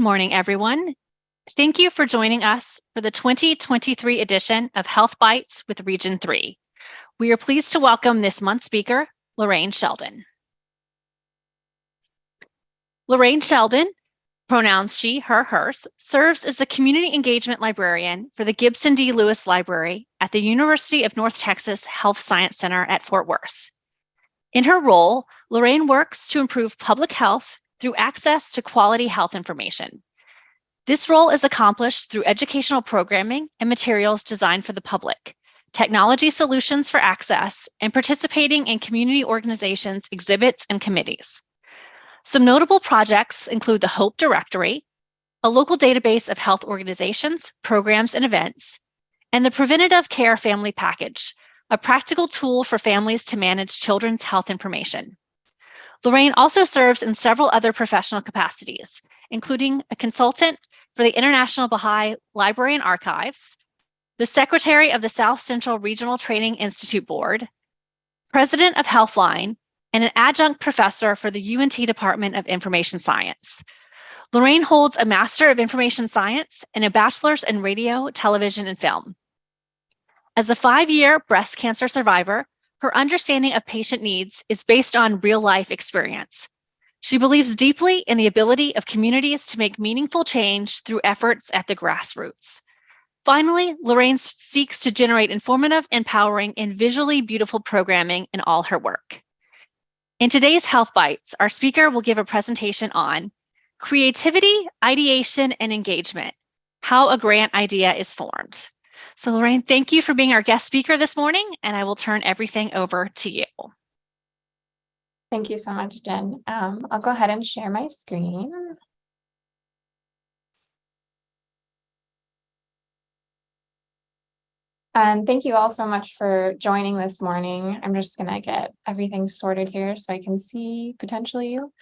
Good morning, everyone. Thank you for joining us for the 2023 edition of Health Bytes with Region 3. We are pleased to welcome this month's speaker, Lorraine Sheldon. Lorraine Sheldon, pronouns she, her, hers, serves as the Community Engagement Librarian for the Gibson D Lewis Library at the University of North Texas Health Science Center at Fort Worth. In her role, Lorraine works to improve public health through access to quality health information. This role is accomplished through educational programming and materials designed for the public, technology solutions for access, and participating in community organizations, exhibits, and committees. Some notable projects include the HOPE Directory, a local database of health organizations, programs, and events, and the Preventive Care Family Package, a practical tool for families to manage children's health information. Lorraine also serves in several other professional capacities, including a consultant for the International Baha'i Library and Archives, the Secretary of the South Central Regional Training Institute Board, President of Healthline, and an adjunct professor for the UNT Department of Information Science. Lorraine holds a Master of Information Science and a Bachelor's in Radio, Television, and Film. As a 5-year breast cancer survivor, her understanding of patient needs is based on real-life experience. She believes deeply in the ability of communities to make meaningful change through efforts at the grassroots. Finally, Lorraine seeks to generate informative, empowering, and visually beautiful programming in all her work. In today's Health Bytes, our speaker will give a presentation on creativity, ideation, and engagement, how a grant idea is formed. So Lorraine, thank you for being our guest speaker this morning, and I will turn everything over to you. Thank you so much, Jen. I'll go ahead and share my screen. And thank you all so much for joining this morning. I'm just going to get everything sorted here so I can see potentially you.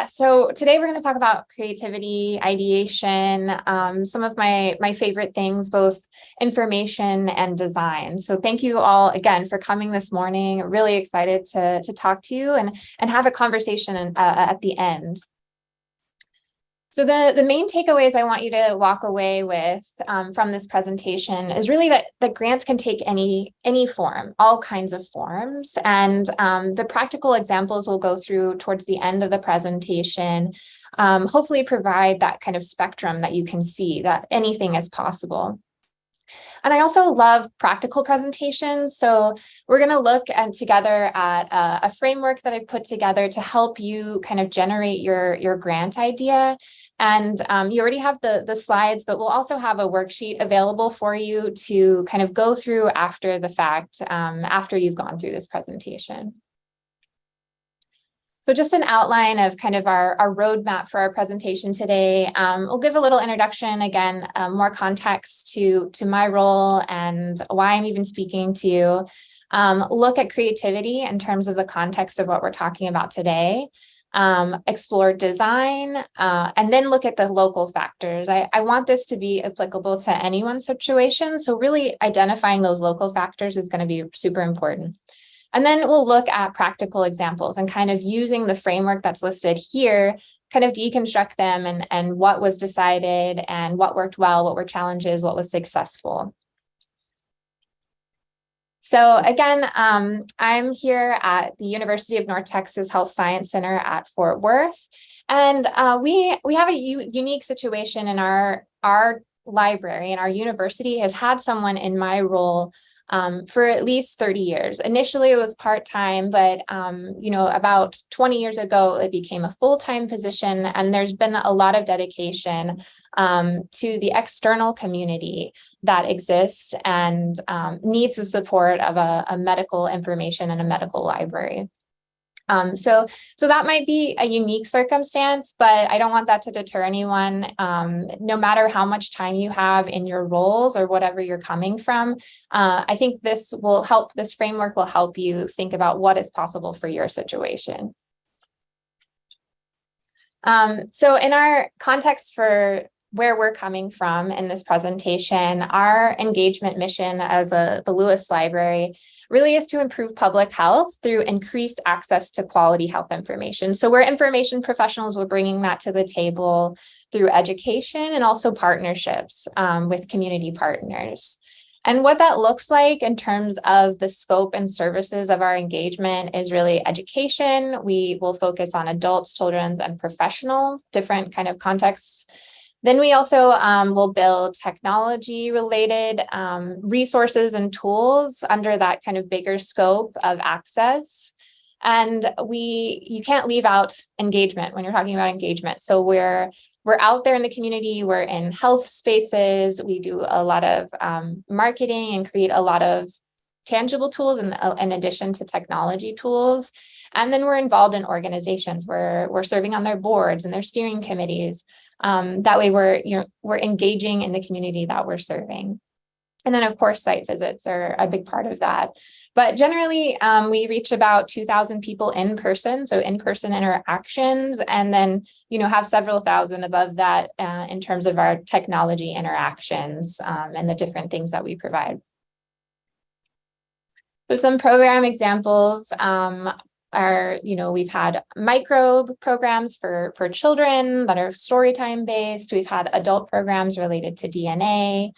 So today we're going to talk about creativity, ideation, some of my favorite things, both information and design. So thank you all again for coming this morning. Really excited to talk to you and have a conversation at the end. So the main takeaways I want you to walk away with from this presentation is really that grants can take any form, all kinds of forms. And the practical examples we'll go through towards the end of the presentation hopefully provide that kind of spectrum that you can see that anything is possible. And I also love practical presentations. So we're going to look together at a framework that I've put together to help you kind of generate your grant idea. And you already have the slides, but we'll also have a worksheet available for you to kind of go through after the fact, after you've gone through this presentation. So just an outline of kind of our roadmap for our presentation today. We'll give a little introduction, again, more context to my role and why I'm even speaking to you. Look at creativity in terms of the context of what we're talking about today. Explore design, and then look at the local factors. I want this to be applicable to anyone's situation. So really identifying those local factors is going to be super important. And then we'll look at practical examples and kind of using the framework that's listed here, kind of deconstruct them and what was decided and what worked well, what were challenges, what was successful. So again, I'm here at the University of North Texas Health Science Center at Fort Worth. And we have a unique situation in our library, and our university has had someone in my role for at least 30 years. Initially, it was part-time, but about 20 years ago, it became a full-time position, and there's been a lot of dedication to the external community that exists and needs the support of a medical information and a medical library. So that might be a unique circumstance, but I don't want that to deter anyone. No matter how much time you have in your roles or whatever you're coming from, I think this framework will help you think about what is possible for your situation. So in our context for where we're coming from in this presentation, our engagement mission as the Lewis Library really is to improve public health through increased access to quality health information. So we're information professionals, we're bringing that to the table through education and also partnerships with community partners. And what that looks like in terms of the scope and services of our engagement is really education. We will focus on adults, children, and professionals, different kind of contexts. Then we also will build technology-related resources and tools under that kind of bigger scope of access. And you can't leave out engagement when you're talking about engagement. So we're out there in the community, we're in health spaces, we do a lot of marketing and create a lot of tangible tools in addition to technology tools. And then we're involved in organizations where we're serving on their boards and their steering committees. That way we're engaging in the community that we're serving. And then of course, site visits are a big part of that. But generally, we reach about 2,000 people in person, so in-person interactions, and then have several thousand above that in terms of our technology interactions and the different things that we provide. So some program examples are, we've had micro programs for children that are storytime based. We've had adult programs related to DNA.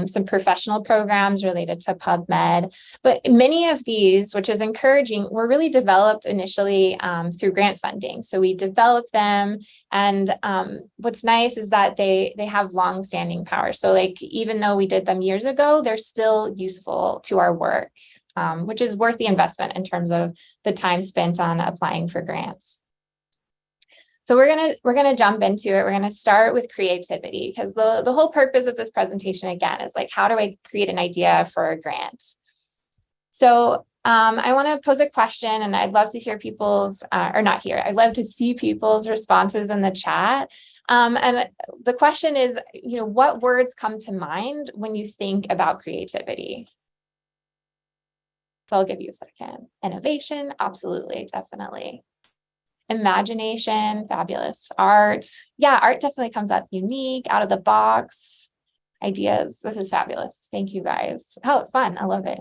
Some professional programs related to PubMed, but many of these, which is encouraging, were really developed initially through grant funding. So we developed them, and what's nice is that they have long-standing power. So like, even though we did them years ago, they're still useful to our work, which is worth the investment in terms of the time spent on applying for grants. So we're gonna jump into it. We're gonna start with creativity, because the whole purpose of this presentation, again, is like, how do I create an idea for a grant? So I want to pose a question, and I'd love to hear people's, or not hear, I'd love to see people's responses in the chat. And the question is, what words come to mind when you think about creativity? So I'll give you a second. Innovation, absolutely, definitely. Imagination, fabulous. Art, yeah, art definitely comes up. Unique, out of the box, ideas. This is fabulous. Thank you guys. Oh, fun. I love it.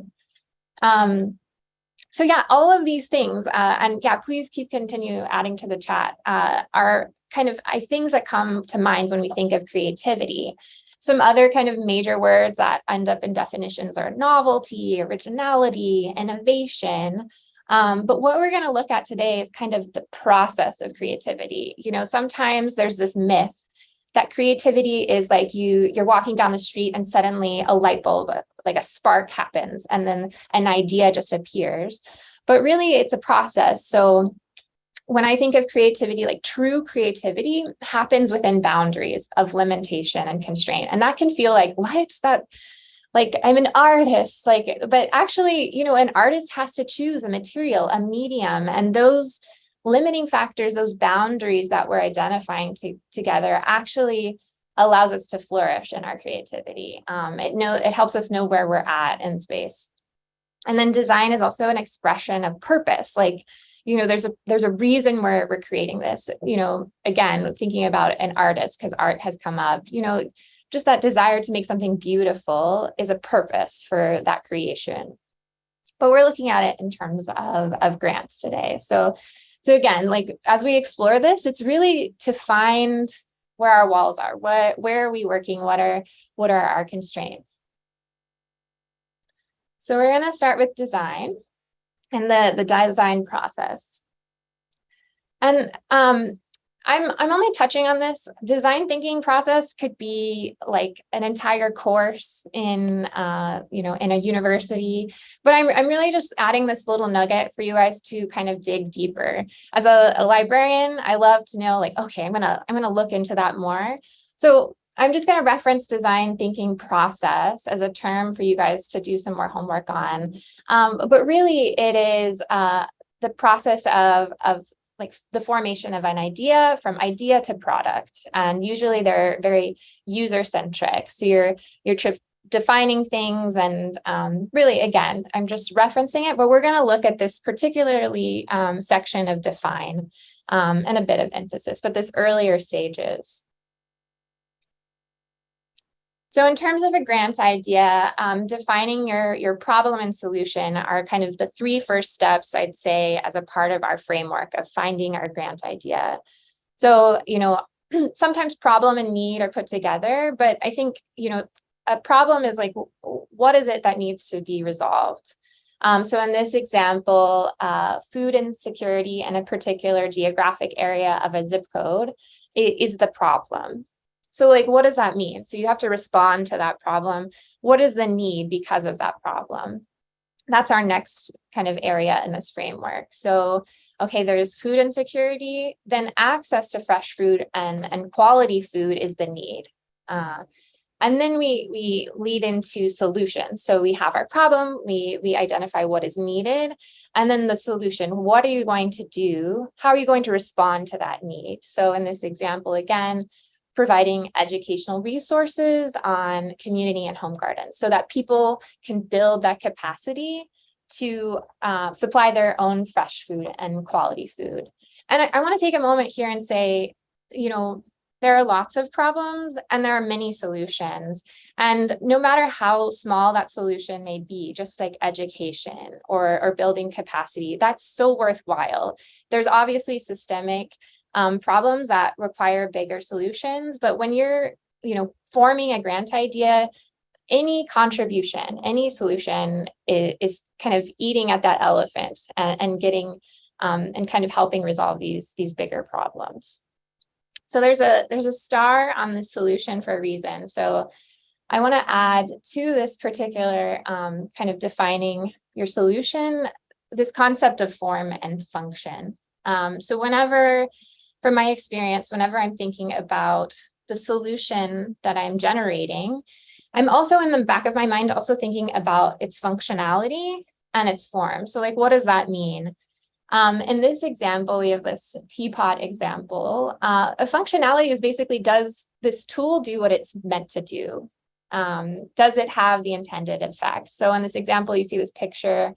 So yeah, all of these things, and yeah, please continue adding to the chat, are kind of things that come to mind when we think of creativity. Some other kind of major words that end up in definitions are novelty, originality, innovation. But what we're going to look at today is kind of the process of creativity. Sometimes there's this myth that creativity is like you're walking down the street and suddenly a light bulb, like a spark happens, and then an idea just appears. But really, it's a process. So when I think of creativity, like true creativity happens within boundaries of limitation and constraint. And that can feel like, what's that? Like, I'm an artist, but actually, an artist has to choose a material, a medium, and those limiting factors, those boundaries that we're identifying together actually allows us to flourish in our creativity. It helps us know where we're at in space. And then design is also an expression of purpose. There's a reason we're creating this. Again, thinking about an artist, because art has come up, just that desire to make something beautiful is a purpose for that creation. But we're looking at it in terms of grants today. So again, as we explore this, it's really to find where our walls are. Where are we working? What are our constraints? So we're going to start with design and the design process. And I'm only touching on this. Design thinking process could be like an entire course in a university, but I'm really just adding this little nugget for you guys to kind of dig deeper. As a librarian, I love to know, okay, I'm gonna look into that more. So I'm just going to reference design thinking process as a term for you guys to do some more homework on. But really, it is the process of the formation of an idea, from idea to product. And usually they're very user-centric. So you're defining things, and really, again, I'm just referencing it, but we're going to look at this particularly section of define and a bit of emphasis, but this earlier stages. So in terms of a grant idea, defining your problem and solution are kind of the three first steps, I'd say, as a part of our framework of finding our grant idea. So, sometimes problem and need are put together, but I think, a problem is like, what is it that needs to be resolved? So in this example, food insecurity in a particular geographic area of a zip code is the problem. So like, what does that mean? So you have to respond to that problem. What is the need because of that problem? That's our next kind of area in this framework. So, okay, there's food insecurity, then access to fresh food and quality food is the need. And then we lead into solutions. So we have our problem, we identify what is needed, and then the solution. What are you going to do? How are you going to respond to that need? So in this example, again, providing educational resources on community and home gardens so that people can build that capacity to supply their own fresh food and quality food. And I want to take a moment here and say, there are lots of problems and there are many solutions. And no matter how small that solution may be, just like education or building capacity, that's still worthwhile. There's obviously systemic problems that require bigger solutions. But when you're, forming a grant idea, any contribution, any solution is kind of eating at that elephant and getting and kind of helping resolve these bigger problems. So there's a star on this solution for a reason. So I want to add to this particular kind of defining your solution, this concept of form and function. So from my experience, whenever I'm thinking about the solution that I'm generating, I'm also in the back of my mind also thinking about its functionality and its form. So like, what does that mean? In this example, we have this teapot example. A functionality is basically, does this tool do what it's meant to do? Does it have the intended effect? So in this example, you see this picture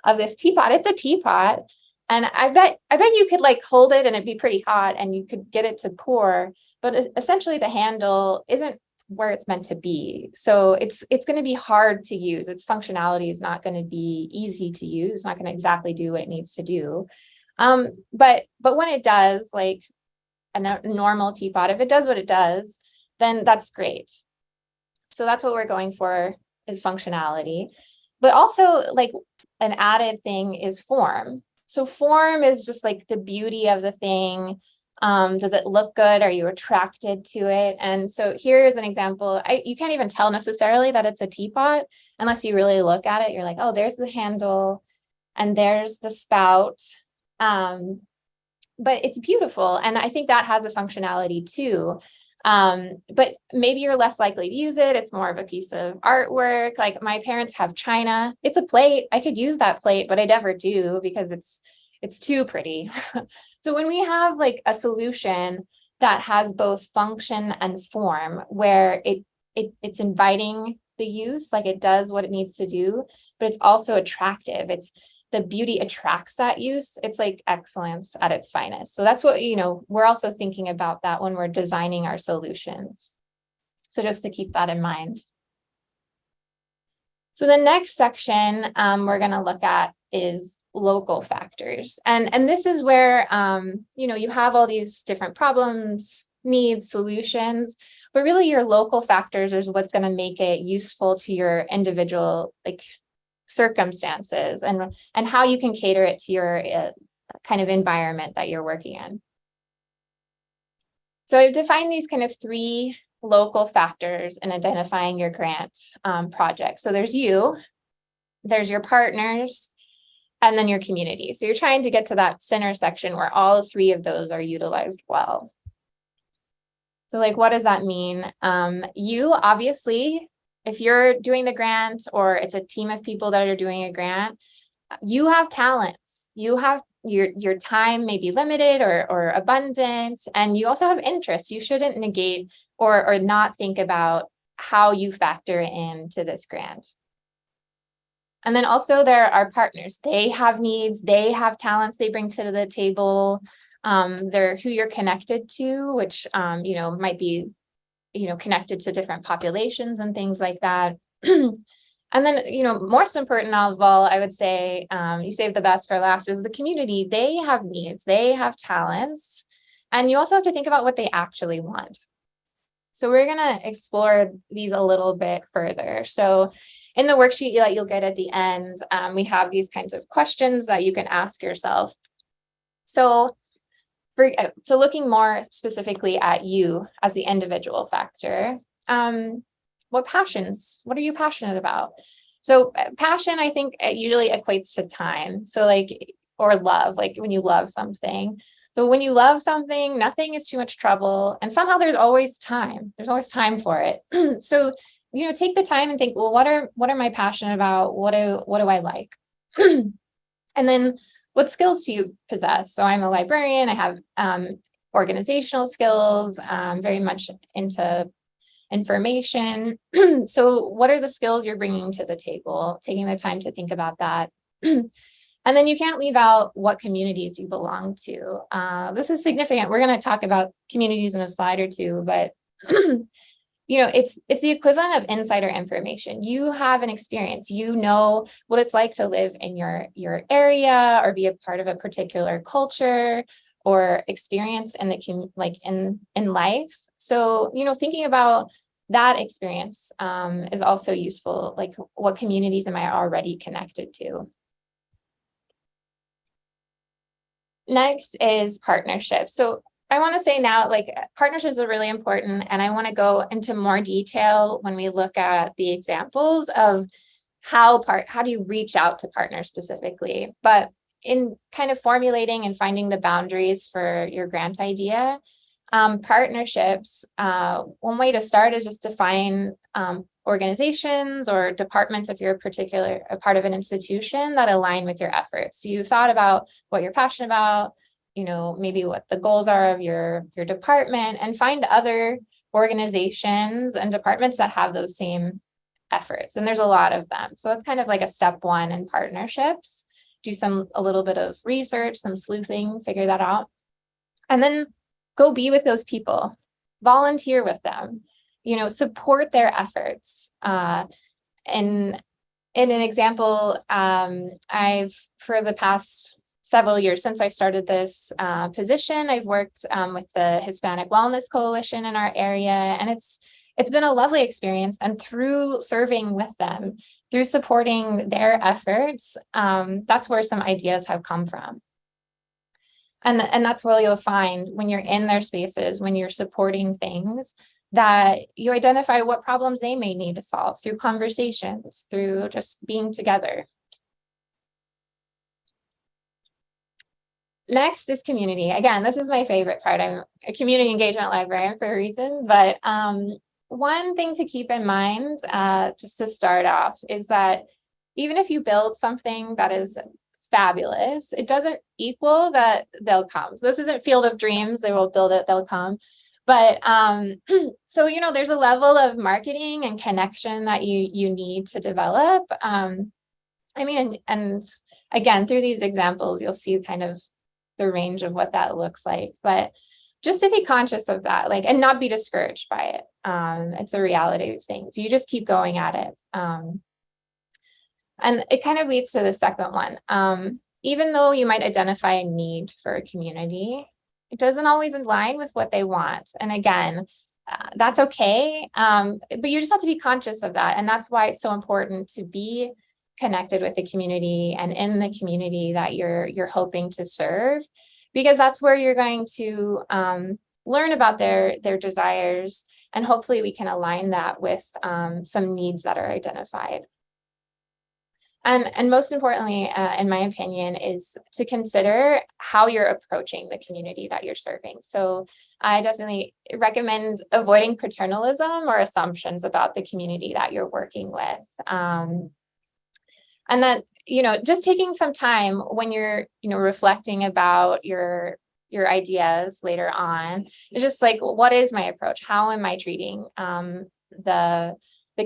of this teapot. It's a teapot. And I bet you could like hold it and it'd be pretty hot and you could get it to pour, but essentially the handle isn't where it's meant to be. So it's going to be hard to use. Its functionality is not going to be easy to use. It's not going to exactly do what it needs to do. But when it does, like a normal teapot, if it does what it does, then that's great. So that's what we're going for, is functionality. But also like an added thing is form. So form is just like the beauty of the thing. Does it look good? Are you attracted to it? And so here's an example. You can't even tell necessarily that it's a teapot unless you really look at it. You're like, oh, there's the handle and there's the spout. But it's beautiful. And I think that has a functionality too. But maybe you're less likely to use it. It's more of a piece of artwork. Like my parents have china. It's a plate. I could use that plate, but I never do because it's too pretty. So when we have like a solution that has both function and form, where it's inviting the use, like it does what it needs to do, but it's also attractive. It's the beauty attracts that use. It's like excellence at its finest. So that's what, we're also thinking about that when we're designing our solutions. So just to keep that in mind. So the next section we're going to look at is local factors. And this is where, you have all these different problems, needs, solutions, but really your local factors is what's going to make it useful to your individual circumstances and how you can cater it to your kind of environment that you're working in. So I've defined these kind of three local factors in identifying your grant project. So there's you, there's your partners, and then your community. So you're trying to get to that center section where all three of those are utilized well. So what does that mean? You obviously, if you're doing the grant or it's a team of people that are doing a grant, you have talents. You have your time may be limited or abundant, and you also have interests. You shouldn't negate or not think about how you factor into this grant. And then also there are partners. They have needs, they have talents they bring to the table. They're who you're connected to, which might be connected to different populations and things like that. And then, most important of all, I would say, you save the best for last, is the community. They have needs, they have talents, and you also have to think about what they actually want. So we're going to explore these a little bit further. So in the worksheet that you'll get at the end, we have these kinds of questions that you can ask yourself. So looking more specifically at you as the individual factor, what are you passionate about? So passion, I think, usually equates to time. So or love, like when you love something. So when you love something, nothing is too much trouble. And somehow there's always time. There's always time for it. So, take the time and think, well, what am I passionate about? What do I like? And then what skills do you possess? So I'm a librarian. I have organizational skills, very much into information. So what are the skills you're bringing to the table? Taking the time to think about that. And then you can't leave out what communities you belong to. This is significant. We're going to talk about communities in a slide or two, but it's the equivalent of insider information. You have an experience. You know what it's like to live in your area or be a part of a particular culture or experience in in life. So, thinking about that experience is also useful. Like, what communities am I already connected to? Next is partnerships. So I want to say now, partnerships are really important, and I want to go into more detail when we look at the examples of how do you reach out to partners specifically. But in kind of formulating and finding the boundaries for your grant idea, partnerships, one way to start is just to find organizations or departments, if you're a part of an institution, that align with your efforts. So you've thought about what you're passionate about, maybe what the goals are of your department, and find other organizations and departments that have those same efforts. And there's a lot of them. So that's kind of like a step one in partnerships. Do a little bit of research, some sleuthing, figure that out. And then go be with those people, volunteer with them, support their efforts. In an example, I've, for the past several years since I started this position, I've worked with the Hispanic Wellness Coalition in our area, and it's been a lovely experience. And through serving with them, through supporting their efforts, that's where some ideas have come from. And that's where you'll find, when you're in their spaces, when you're supporting things, that you identify what problems they may need to solve through conversations, through just being together. Next is community. Again, this is my favorite part. I'm a community engagement librarian for a reason, but one thing to keep in mind, just to start off, is that even if you build something that is fabulous, it doesn't equal that they'll come. So this isn't Field of Dreams. They will build it, they'll come. But so, there's a level of marketing and connection that you need to develop. And again, through these examples, you'll see kind of the range of what that looks like. But just to be conscious of that, and not be discouraged by it. It's a reality of things. You just keep going at it. And it kind of leads to the second one. Even though you might identify a need for a community, it doesn't always align with what they want. And again, that's okay. But you just have to be conscious of that. And that's why it's so important to be connected with the community and in the community that you're hoping to serve, because that's where you're going to learn about their desires, and hopefully we can align that with some needs that are identified. And most importantly, in my opinion, is to consider how you're approaching the community that you're serving. So I definitely recommend avoiding paternalism or assumptions about the community that you're working with. And that, just taking some time when you're, reflecting about your ideas later on, it's just like, what is my approach? How am I treating the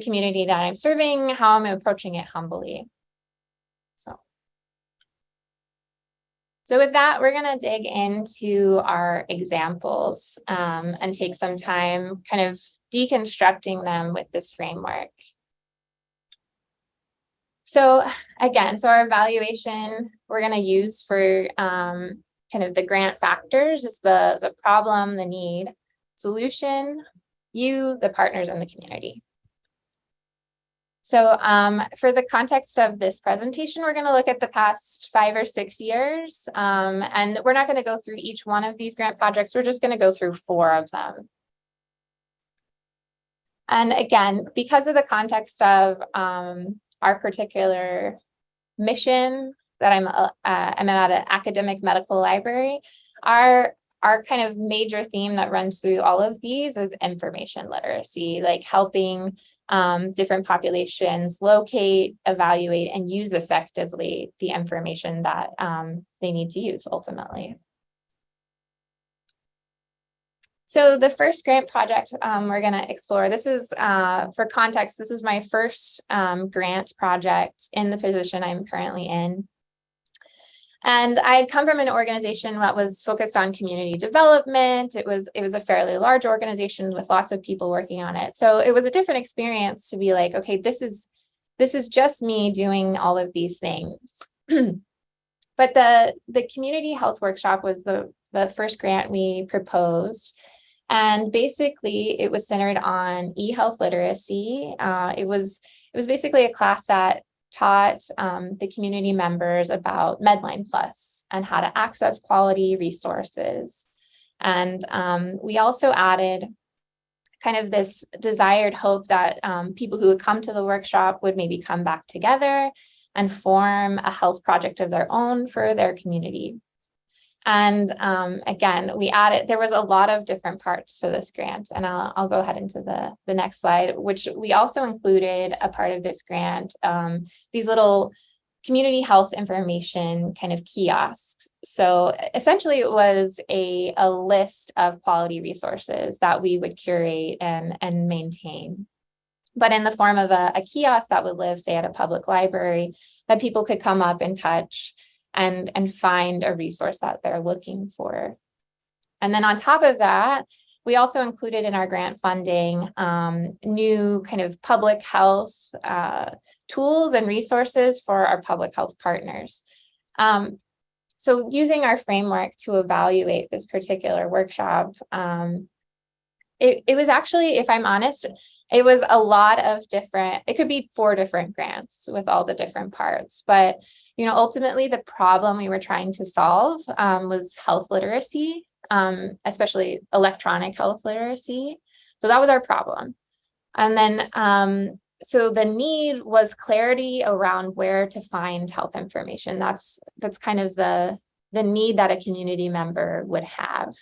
community that I'm serving? How am I approaching it humbly? So with that, we're going to dig into our examples and take some time kind of deconstructing them with this framework. So again, our evaluation we're going to use for kind of the grant factors is the problem, the need, solution, you, the partners, and the community. So for the context of this presentation, we're going to look at the past 5 or 6 years, and we're not going to go through each one of these grant projects. We're just going to go through 4 of them. And again, because of the context of our particular mission that I'm at an academic medical library, our kind of major theme that runs through all of these is information literacy, like helping different populations locate, evaluate, and use effectively the information that they need to use ultimately. So the first grant project we're going to explore, this is, for context, this is my first grant project in the position I'm currently in. And I had come from an organization that was focused on community development. It was a fairly large organization with lots of people working on it. So it was a different experience to be like, okay, this is just me doing all of these things. But the community health workshop was the first grant we proposed. And basically it was centered on e-health literacy. It was basically a class that taught the community members about Medline Plus and how to access quality resources. And we also added kind of this desired hope that people who would come to the workshop would maybe come back together and form a health project of their own for their community. And again, there was a lot of different parts to this grant, and I'll go ahead into the next slide, which we also included a part of this grant, these little community health information kind of kiosks. So essentially it was a list of quality resources that we would curate and maintain, but in the form of a kiosk that would live, say, at a public library that people could come up and touch and find a resource that they're looking for. And then on top of that, we also included in our grant funding new kind of public health tools and resources for our public health partners. So using our framework to evaluate this particular workshop, it was actually, if I'm honest, it was a lot of it could be 4 different grants with all the different parts, but ultimately the problem we were trying to solve was health literacy, especially electronic health literacy. So that was our problem. And then, so the need was clarity around where to find health information. That's kind of the need that a community member would have.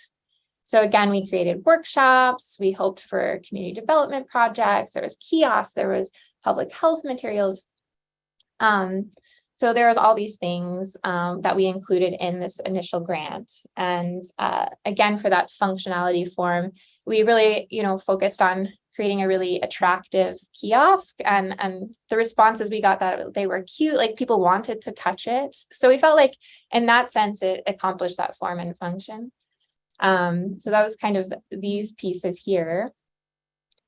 So again, we created workshops, we hoped for community development projects, there was kiosks, there was public health materials. So there was all these things that we included in this initial grant. And again, for that functionality form, we really, focused on creating a really attractive kiosk, and the responses we got that they were cute, like people wanted to touch it. So we felt like in that sense, it accomplished that form and function. So that was kind of these pieces here.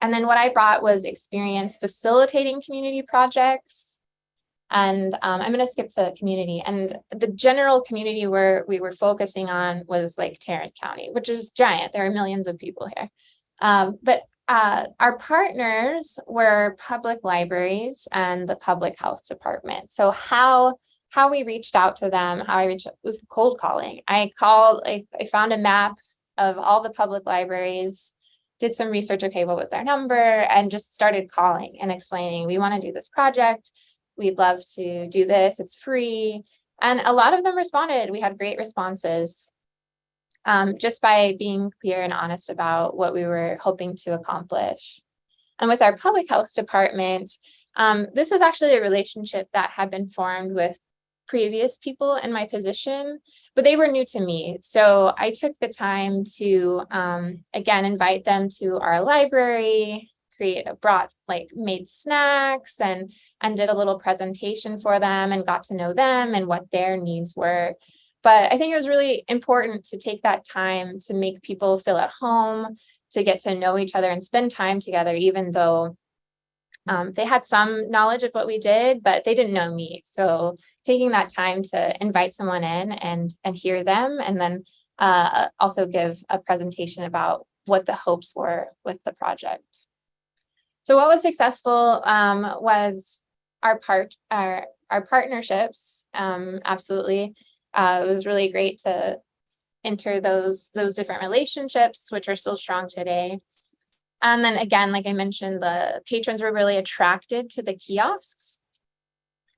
And then what I brought was experience facilitating community projects. And I'm going to skip to community. And the general community where we were focusing on was like Tarrant County, which is giant. There are millions of people here. But our partners were public libraries and the public health department. So how we reached out to them, was cold calling. I found a map of all the public libraries, did some research, okay, what was their number, and just started calling and explaining, we want to do this project. We'd love to do this. It's free. And a lot of them responded. We had great responses just by being clear and honest about what we were hoping to accomplish. And with our public health department, this was actually a relationship that had been formed with previous people in my position, but they were new to me. So I took the time to, again, invite them to our library, made snacks and did a little presentation for them and got to know them and what their needs were. But I think it was really important to take that time to make people feel at home, get to know each other and spend time together, even though they had some knowledge of what we did, but they didn't know me. So taking that time to invite someone in and hear them, and then also give a presentation about what the hopes were with the project. So what was successful was our partnerships. Absolutely, it was really great to enter those different relationships, which are still strong today. And then again, like I mentioned, the patrons were really attracted to the kiosks.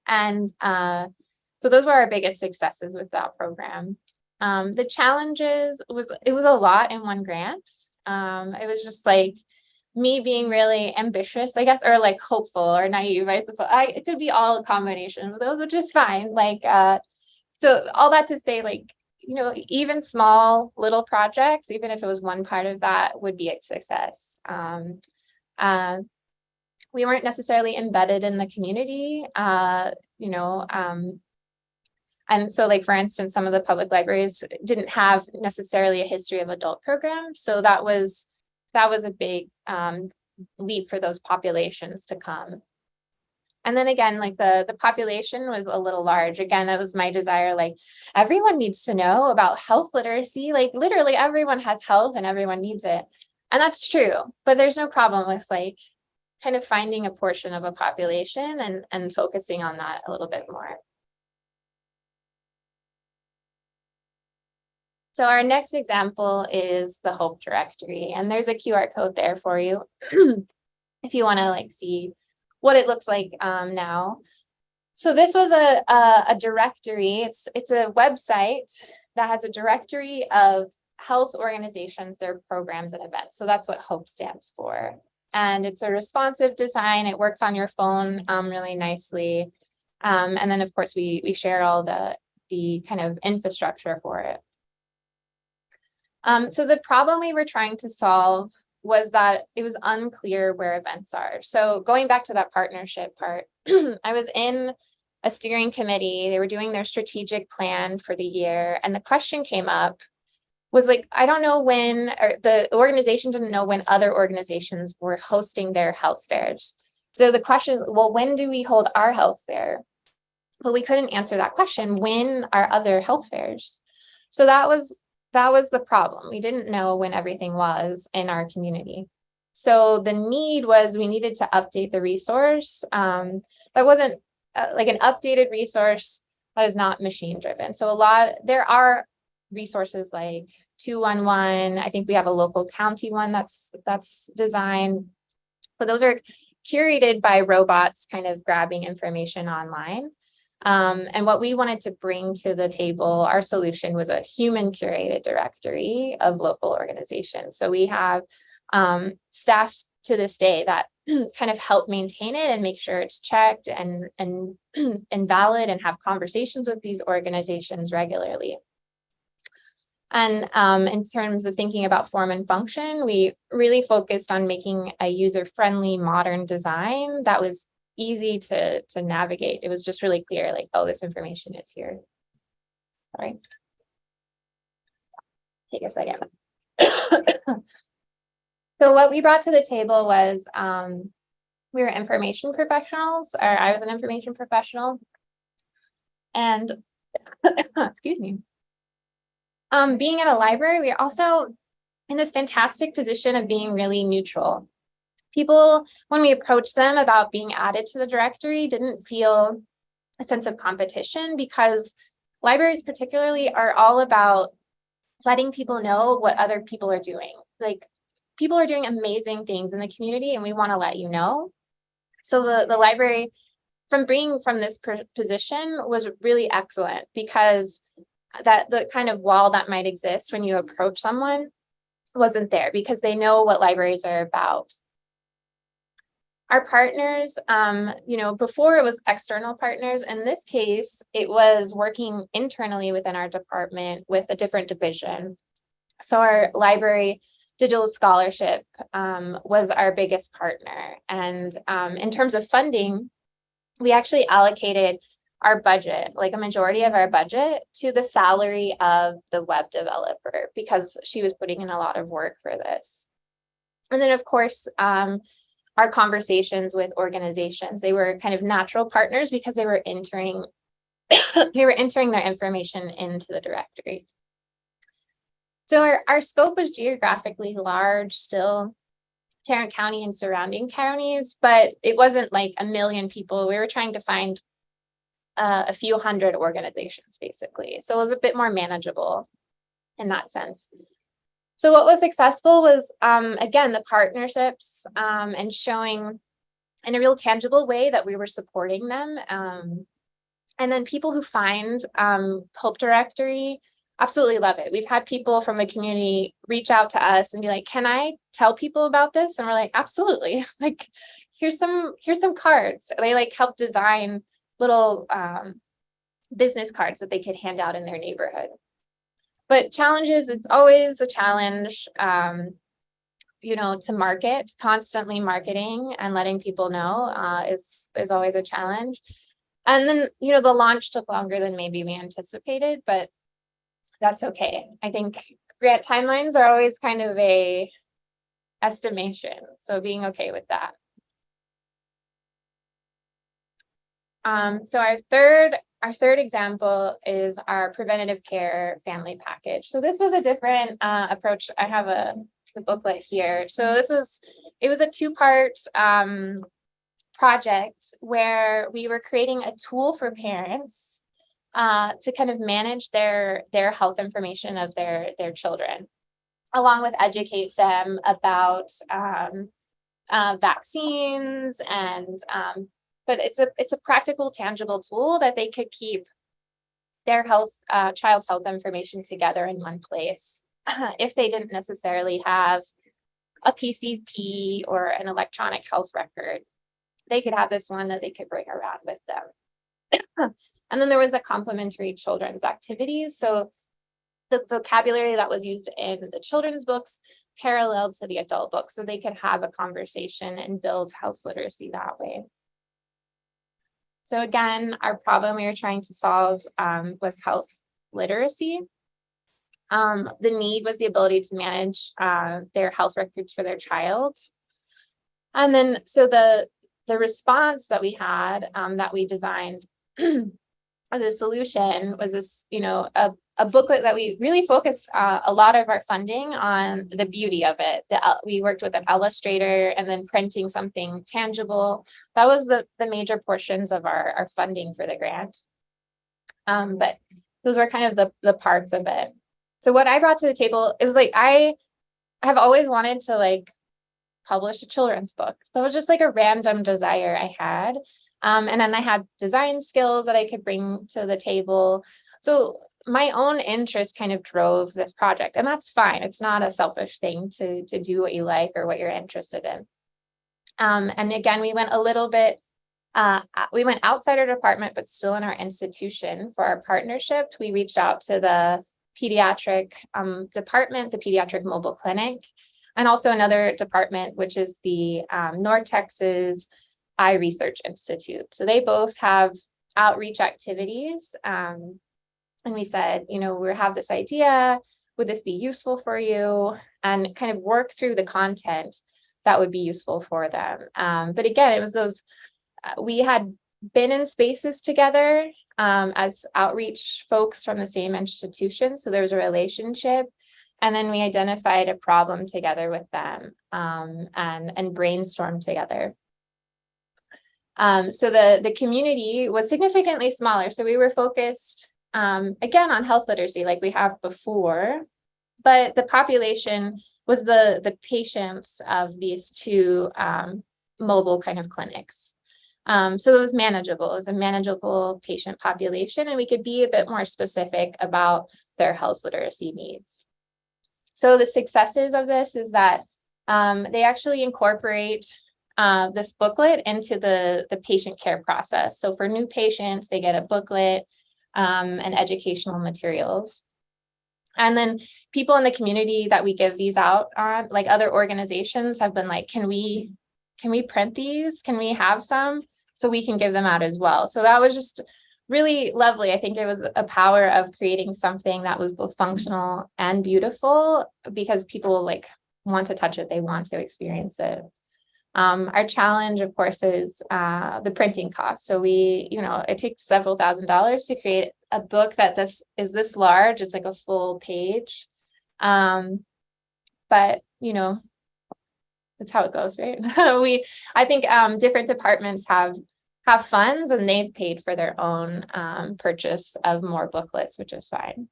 And so those were our biggest successes with that program. The challenges it was a lot in one grant. It was just like me being really ambitious, I guess, or like hopeful or naive, I suppose. It could be all a combination of those, which is fine. Like, so all that to say, like, even small little projects, even if it was one part of that, would be a success. We weren't necessarily embedded in the community, and so, like, for instance, some of the public libraries didn't have necessarily a history of adult programs. So that was a big leap for those populations to come. And then again, like the population was a little large. Again, that was my desire. Like, everyone needs to know about health literacy. Like, literally everyone has health and everyone needs it. And that's true, but there's no problem with like kind of finding a portion of a population and focusing on that a little bit more. So our next example is the Hope Directory, and there's a QR code there for you if you want to like see what it looks like now. So this was a directory. It's a website that has a directory of health organizations, their programs and events. So that's what HOPE stands for. And it's a responsive design. It works on your phone really nicely. And then of course we share all the kind of infrastructure for it. So the problem we were trying to solve was that it was unclear where events are. So going back to that partnership part, I was in a steering committee. They were doing their strategic plan for the year. And the question came up was like, I don't know when, or the organization didn't know when other organizations were hosting their health fairs. So the question, well, when do we hold our health fair? Well, we couldn't answer that question. When are other health fairs? So that was the problem. We didn't know when everything was in our community. So the need was we needed to update the resource. That wasn't like an updated resource that is not machine driven. So there are resources like 211. I think we have a local county one that's designed, but those are curated by robots kind of grabbing information online. And what we wanted to bring to the table, our solution was a human curated directory of local organizations. So we have staff to this day that kind of help maintain it and make sure it's checked and valid, and have conversations with these organizations regularly. And in terms of thinking about form and function, we really focused on making a user-friendly, modern design that was easy to navigate. It was just really clear, like, oh, this information is here. All right. Take a second. So what we brought to the table was we were information professionals, or I was an information professional. And excuse me. Being at a library, we are also in this fantastic position of being really neutral. People, when we approached them about being added to the directory, didn't feel a sense of competition, because libraries particularly are all about letting people know what other people are doing. Like, people are doing amazing things in the community, and we want to let you know. So the library, from being from this position, was really excellent, because that the kind of wall that might exist when you approach someone wasn't there, because they know what libraries are about. Our partners, before it was external partners. In this case, it was working internally within our department with a different division. So our library digital scholarship was our biggest partner. And in terms of funding, we actually allocated our budget, like a majority of our budget, to the salary of the web developer, because she was putting in a lot of work for this. And then, of course, our conversations with organizations, they were kind of natural partners because they were entering their information into the directory. So our scope was geographically large, still Tarrant County and surrounding counties, but it wasn't like 1 million people. We were trying to find a few hundred organizations, basically. So it was a bit more manageable in that sense. So what was successful was, again, the partnerships and showing in a real tangible way that we were supporting them. And then people who find Help Directory absolutely love it. We've had people from the community reach out to us and be like, can I tell people about this? And we're like, absolutely. Like, here's some cards. They like help design little business cards that they could hand out in their neighborhood. But challenges, it's always a challenge, to market. Constantly marketing and letting people know is always a challenge. And then, the launch took longer than maybe we anticipated, but that's okay. I think grant timelines are always kind of a estimation, so being okay with that. So our third example is our preventative care family package. So this was a different approach. I have the booklet here. So it was a two-part project where we were creating a tool for parents to kind of manage their health information of their children, along with educate them about vaccines and but it's a practical, tangible tool that they could keep their child's health information together in one place if they didn't necessarily have a PCP or an electronic health record. They could have this one that they could bring around with them. And then there was a complementary children's activities. So the vocabulary that was used in the children's books paralleled to the adult books, so they could have a conversation and build health literacy that way. So again, our problem we were trying to solve was health literacy. The need was the ability to manage their health records for their child. And then, so the response that we had, that we designed, or the solution was this, a booklet that we really focused a lot of our funding on the beauty of it. We worked with an illustrator and then printing something tangible. That was the major portions of our funding for the grant. But those were kind of the parts of it. So what I brought to the table is like, I have always wanted to publish a children's book. That was just like a random desire I had. And then I had design skills that I could bring to the table. So my own interest kind of drove this project, and that's fine. It's not a selfish thing to do what you like or what you're interested in. And again, we went a little bit, we went outside our department, but still in our institution for our partnership. We reached out to the pediatric department, the pediatric mobile clinic, and also another department, which is the North Texas Eye Research Institute. So they both have outreach activities. And we said, we have this idea, would this be useful for you? And kind of work through the content that would be useful for them. But again, it was those, we had been in spaces together as outreach folks from the same institution. So there was a relationship. And then we identified a problem together with them and brainstormed together. So the community was significantly smaller. So we were focused again on health literacy like we have before, but the population was the patients of these two mobile kind of clinics. So it was manageable. It was a manageable patient population, and we could be a bit more specific about their health literacy needs. So the successes of this is that they actually incorporate this booklet into the patient care process. So for new patients, they get a booklet and educational materials. And then people in the community that we give these out on, like other organizations have been like, can we print these? Can we have some so we can give them out as well? So that was just really lovely. I think it was a power of creating something that was both functional and beautiful, because people want to touch it, they want to experience it. Our challenge, of course, is the printing cost. So it takes several $1,000s to create a book that is this large. It's like a full page. But that's how it goes, right? I think different departments have funds, and they've paid for their own purchase of more booklets, which is fine.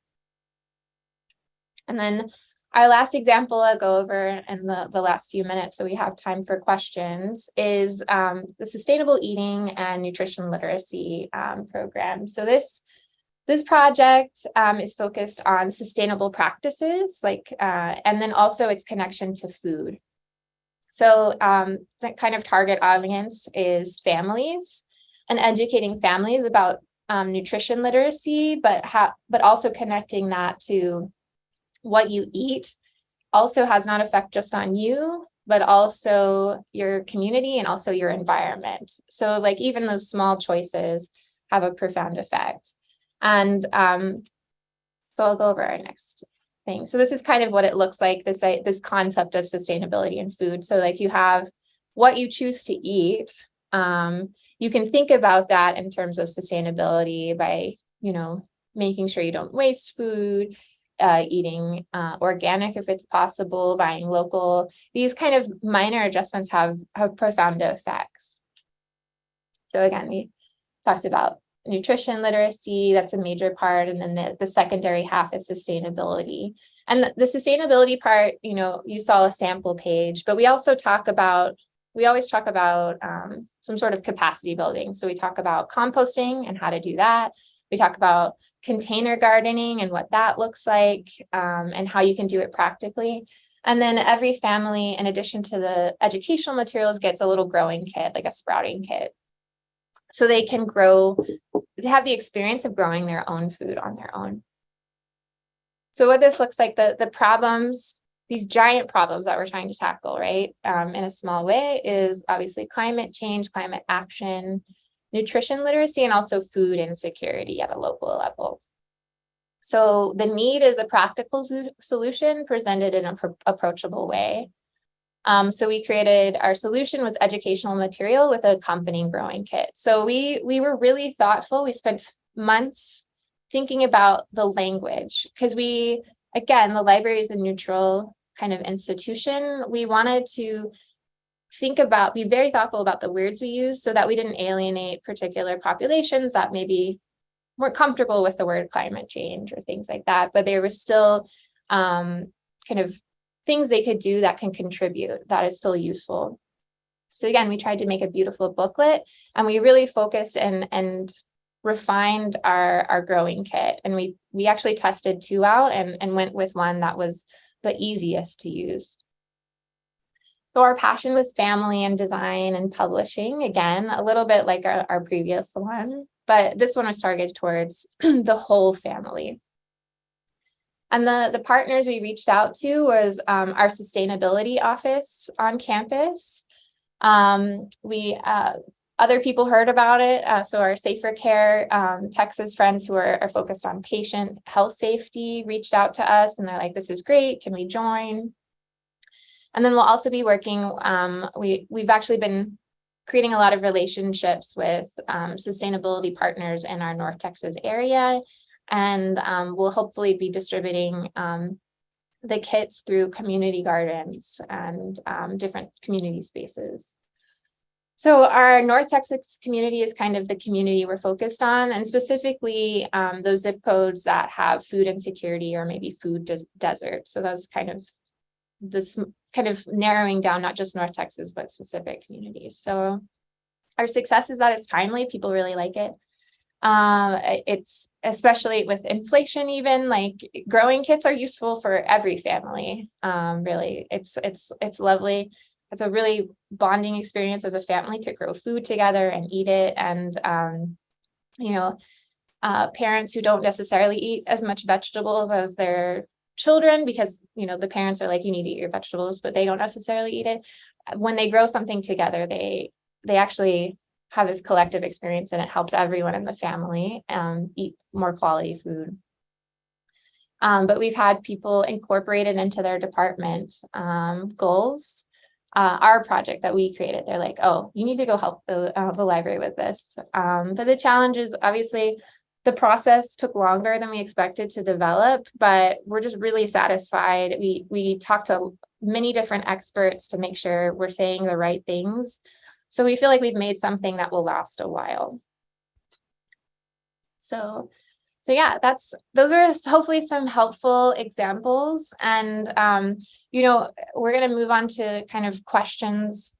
And then our last example I'll go over in the last few minutes, so we have time for questions, is the Sustainable Eating and Nutrition Literacy program. So this project is focused on sustainable practices, and then also its connection to food. So that kind of target audience is families, and educating families about nutrition literacy, but also connecting that to what you eat also has not effect just on you, but also your community and also your environment. So even those small choices have a profound effect. And so I'll go over our next thing. So this is kind of what it looks like, this concept of sustainability in food. So you have what you choose to eat. You can think about that in terms of sustainability by, making sure you don't waste food, eating organic if it's possible, buying local. These kind of minor adjustments have profound effects. So again, we talked about nutrition literacy, that's a major part. And then the secondary half is sustainability. And the sustainability part, you saw a sample page, but we always talk about some sort of capacity building. So we talk about composting and how to do that. We talk about container gardening and what that looks like, and how you can do it practically. And then every family, in addition to the educational materials, gets a little growing kit, like a sprouting kit. So they can they have the experience of growing their own food on their own. So what this looks like, the problems, these giant problems that we're trying to tackle, right, in a small way, is obviously climate change, climate action, nutrition literacy, and also food insecurity at a local level. So the need is a practical solution presented in an approachable way. So we created, our solution was educational material with an accompanying growing kit. So we were really thoughtful. We spent months thinking about the language, because again, the library is a neutral kind of institution. We wanted to be very thoughtful about the words we use so that we didn't alienate particular populations that maybe weren't comfortable with the word climate change or things like that, but there was still kind of things they could do that can contribute, that is still useful. So again, we tried to make a beautiful booklet, and we really focused and refined our growing kit. And we actually tested 2 out and went with one that was the easiest to use. So our passion was family and design and publishing, again, a little bit like our previous one, but this one was targeted towards the whole family. And the partners we reached out to was our sustainability office on campus. Other people heard about it. So our Safer Care Texas friends who are focused on patient health safety reached out to us, and they're like, this is great, can we join? And then we'll also be working, we've actually been creating a lot of relationships with sustainability partners in our North Texas area. And we'll hopefully be distributing the kits through community gardens and different community spaces. So our North Texas community is kind of the community we're focused on, and specifically those zip codes that have food insecurity or maybe food desert. So that's kind of this kind of narrowing down, not just North Texas, but specific communities. So our success is that it's timely. People really like it. It's especially with inflation, even like growing kits are useful for every family. Really, it's lovely. It's a really bonding experience as a family to grow food together and eat it. And, parents who don't necessarily eat as much vegetables as their children, because, the parents are like, you need to eat your vegetables, but they don't necessarily eat it. When they grow something together, they actually have this collective experience, and it helps everyone in the family eat more quality food. But we've had people incorporate it into their department goals. Our project that we created, they're like, oh, you need to go help the library with this. But the challenge is obviously the process took longer than we expected to develop, but we're just really satisfied. We talked to many different experts to make sure we're saying the right things. So we feel like we've made something that will last a while. So yeah, those are hopefully some helpful examples. And we're going to move on to kind of questions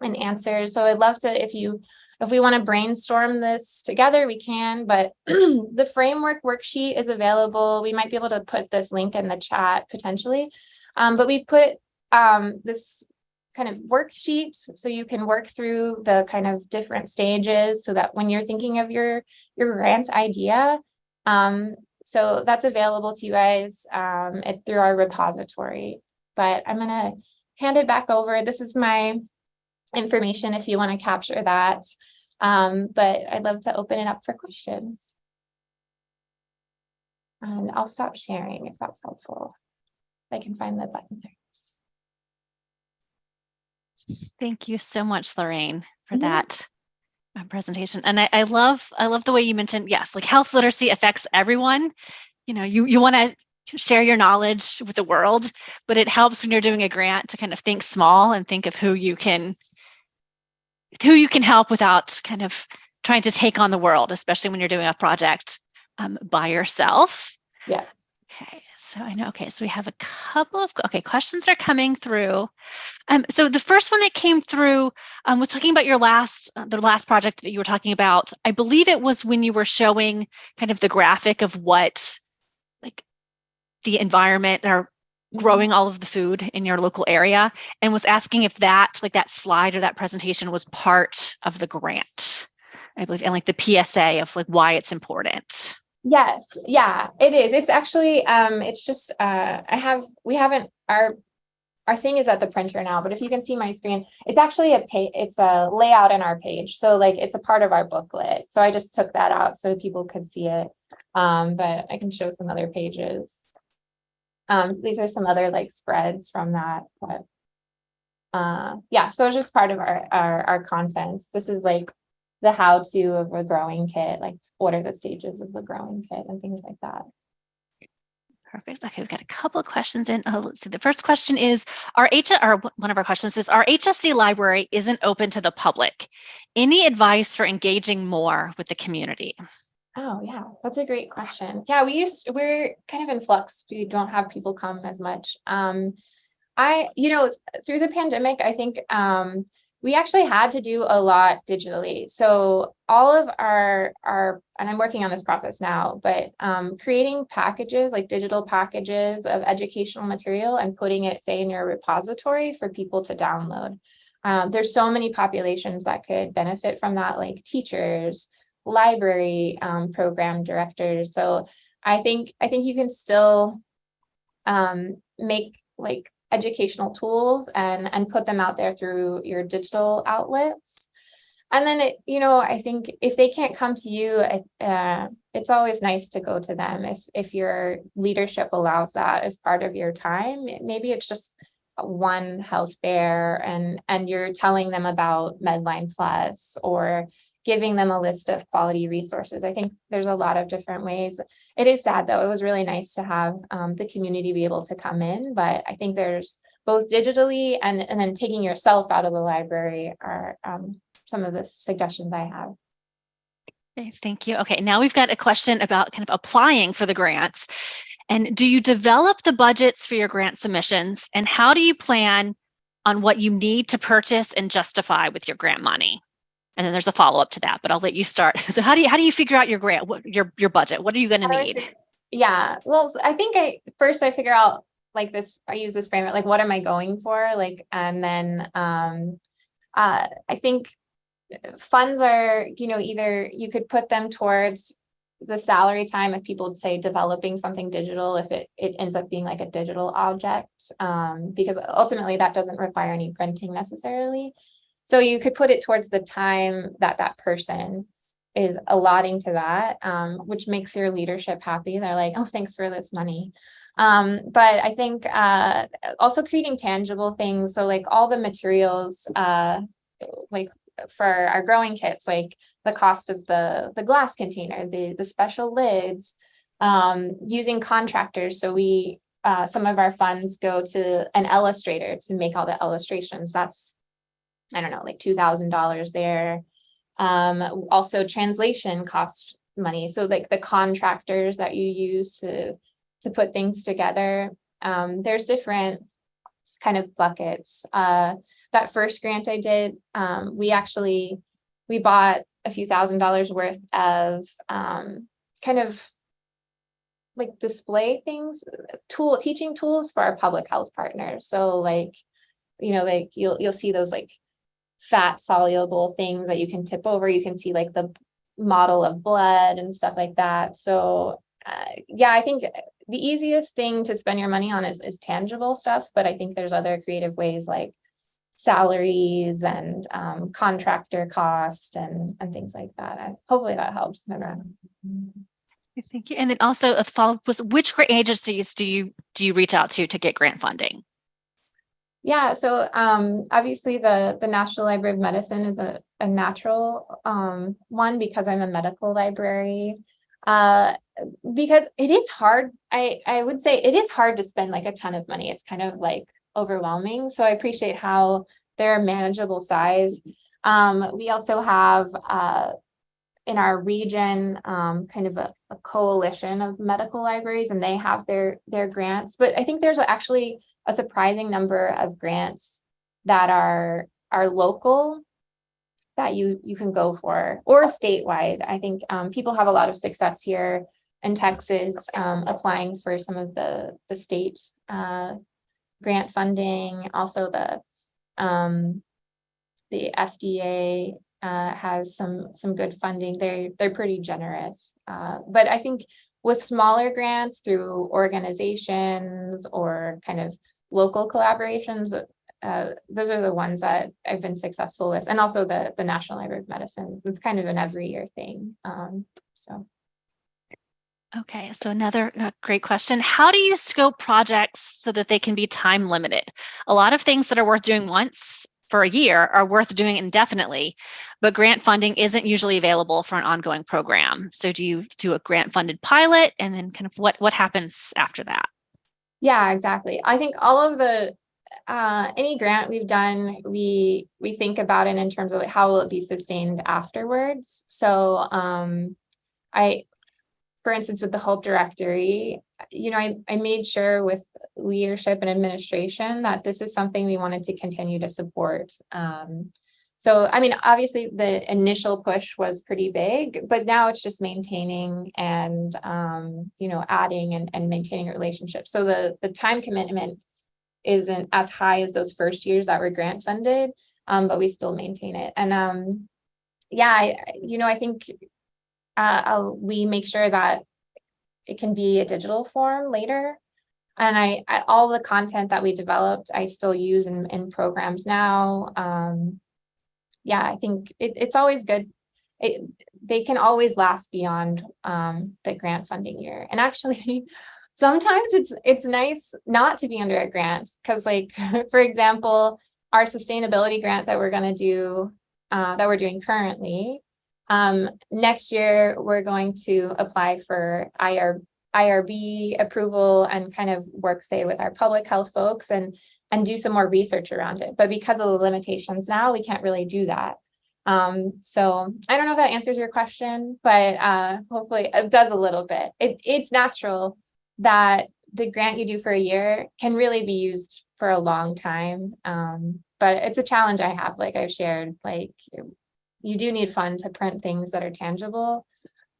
and answers. So I'd love to, if we want to brainstorm this together, we can, but the framework worksheet is available. We might be able to put this link in the chat potentially. But we put this kind of worksheet so you can work through the kind of different stages so that when you're thinking of your grant idea, so that's available to you guys through our repository. But I'm going to hand it back over. This is my information if you want to capture that. But I'd love to open it up for questions. And I'll stop sharing if that's helpful. If I can find the button there. Thank you so much, Lorraine, for that presentation. And I love the way you mentioned, yes, like health literacy affects everyone. You want to share your knowledge with the world, but it helps when you're doing a grant to kind of think small and think of who you can help without kind of trying to take on the world, especially when you're doing a project by yourself. Yeah. Okay, so I know. Okay, so we have a couple of questions are coming through. So the first one that came through was talking about the last project that you were talking about. I believe it was when you were showing kind of the graphic of what, like, the environment or growing all of the food in your local area, and was asking if that slide or that presentation was part of the grant, I believe, and like the PSA of like why it's important. Yes, yeah, it is. It's actually it's just our thing is at the printer now, but if you can see my screen, it's actually it's a layout in our page. So like it's a part of our booklet. So I just took that out so people could see it. But I can show some other pages. These are some other like spreads from that. But yeah, so it's just part of our content. This is like the how-to of a growing kit, like what are the stages of the growing kit and things like that. Perfect. Okay, we've got a couple of questions in. Let's see. The first question is, one of our questions is, our HSC library isn't open to the public. Any advice for engaging more with the community? Oh yeah, that's a great question. Yeah, we're kind of in flux. We don't have people come as much. Through the pandemic, I think we actually had to do a lot digitally. So all of our, and I'm working on this process now, but creating packages, like digital packages of educational material and putting it, say, in your repository for people to download. There's so many populations that could benefit from that, like teachers, library program directors. So I think you can still make like educational tools and put them out there through your digital outlets. And then I think if they can't come to you, it's always nice to go to them if your leadership allows that as part of your time. Maybe it's just one health fair and you're telling them about Medline Plus or giving them a list of quality resources. I think there's a lot of different ways. It is sad though. It was really nice to have the community be able to come in, but I think there's both digitally and then taking yourself out of the library are some of the suggestions I have. Okay, thank you. Okay, now we've got a question about kind of applying for the grants. And do you develop the budgets for your grant submissions? And how do you plan on what you need to purchase and justify with your grant money? And then there's a follow-up to that, but I'll let you start. So how do you figure out your grant, your budget? What are you going to need? Yeah, well, I think I figure out like this, I use this framework, like what am I going for? Like, and then I think funds are, either you could put them towards the salary time if people say developing something digital, if it ends up being like a digital object, because ultimately that doesn't require any printing necessarily. So you could put it towards the time that person is allotting to that, which makes your leadership happy. They're like, oh, thanks for this money. But I think also creating tangible things. So like all the materials, like for our growing kits, like the cost of the glass container, the special lids, using contractors. So we some of our funds go to an illustrator to make all the illustrations. That's, I don't know, like $2,000 there. Also translation costs money. So like the contractors that you use to put things together, there's different kind of buckets. That first grant I did, we bought a few $1,000s worth of kind of like display things, teaching tools for our public health partners. So like, like you'll see those like fat soluble things that you can tip over. You can see like the model of blood and stuff like that. So yeah, I think the easiest thing to spend your money on is tangible stuff, but I think there's other creative ways like salaries and contractor cost and things like that. Hopefully that helps. Thank you. And then also a follow-up was, which grant agencies do you reach out to get grant funding? Yeah, so obviously the National Library of Medicine is a natural one because I'm a medical library. Because it is hard. I would say it is hard to spend like a ton of money. It's kind of like overwhelming. So I appreciate how they're a manageable size. We also have in our region kind of a coalition of medical libraries, and they have their grants. But I think there's actually a surprising number of grants that are local that you can go for, or statewide. I think people have a lot of success here in Texas applying for some of the state grant funding. Also the FDA has some good funding. They're pretty generous. But I think with smaller grants through organizations or kind of local collaborations, those are the ones that I've been successful with. And also the National Library of Medicine. It's kind of an every year thing. So. Okay, so another great question. How do you scope projects so that they can be time limited? A lot of things that are worth doing once for a year are worth doing indefinitely, but grant funding isn't usually available for an ongoing program. So do you do a grant funded pilot, and then kind of what happens after that? Yeah, exactly. I think all of the any grant we've done, we think about it in terms of like, how will it be sustained afterwards. So for instance, with the Hope Directory, I made sure with leadership and administration that this is something we wanted to continue to support. So, I mean, obviously the initial push was pretty big, but now it's just maintaining and, adding and maintaining relationships. So the time commitment isn't as high as those first years that were grant funded, but we still maintain it. And I think we make sure that it can be a digital form later. And I all the content that we developed, I still use in programs now. I think it's always good. They can always last beyond the grant funding year. And actually, sometimes it's nice not to be under a grant because, like, for example, our sustainability grant that we're going to do, that we're doing currently, next year we're going to apply for IRB approval and kind of work, say, with our public health folks and do some more research around it. But because of the limitations now, we can't really do that. So I don't know if that answers your question, but hopefully it does a little bit. It's natural that the grant you do for a year can really be used for a long time. But it's a challenge I have, like I've shared, like you do need fund to print things that are tangible,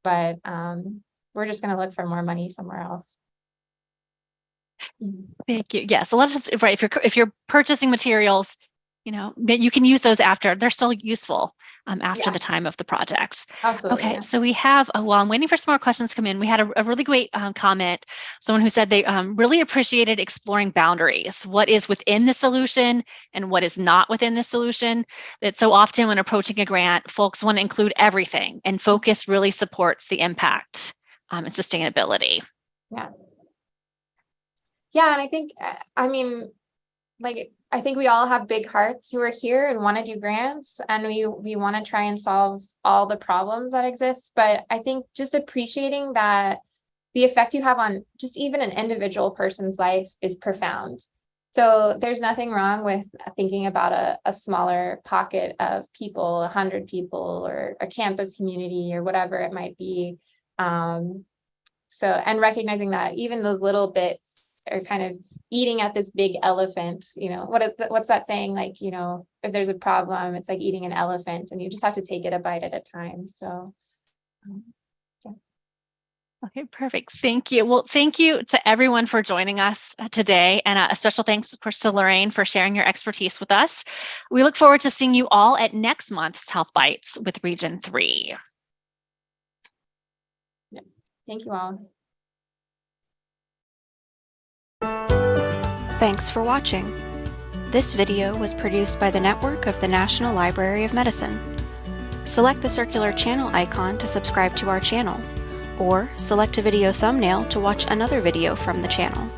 but we're just going to look for more money somewhere else. Thank you. Yes, a lot of right. If you're purchasing materials, that you can use those after. They're still useful after Yeah. the time of the project. Absolutely. Okay, Yeah. so we have, while I'm waiting for some more questions to come in, we had a really great comment. Someone who said they really appreciated exploring boundaries. What is within the solution and what is not within the solution? That so often when approaching a grant, folks want to include everything, and focus really supports the impact and sustainability. Yeah. Yeah, and I think, I think we all have big hearts who are here and want to do grants, and we want to try and solve all the problems that exist. But I think just appreciating that the effect you have on just even an individual person's life is profound. So there's nothing wrong with thinking about a smaller pocket of people, 100 people, or a campus community, or whatever it might be. And recognizing that even those little bits are kind of eating at this big elephant. What's that saying? Like, if there's a problem, it's like eating an elephant, and you just have to take it a bite at a time. So, yeah. Okay, perfect. Thank you. Well, thank you to everyone for joining us today. And a special thanks, of course, to Lorraine for sharing your expertise with us. We look forward to seeing you all at next month's Health Bytes with Region 3. Yeah. Thank you all. Thanks for watching. This video was produced by the network of the National Library of Medicine. Select the circular channel icon to subscribe to our channel, or select a video thumbnail to watch another video from the channel.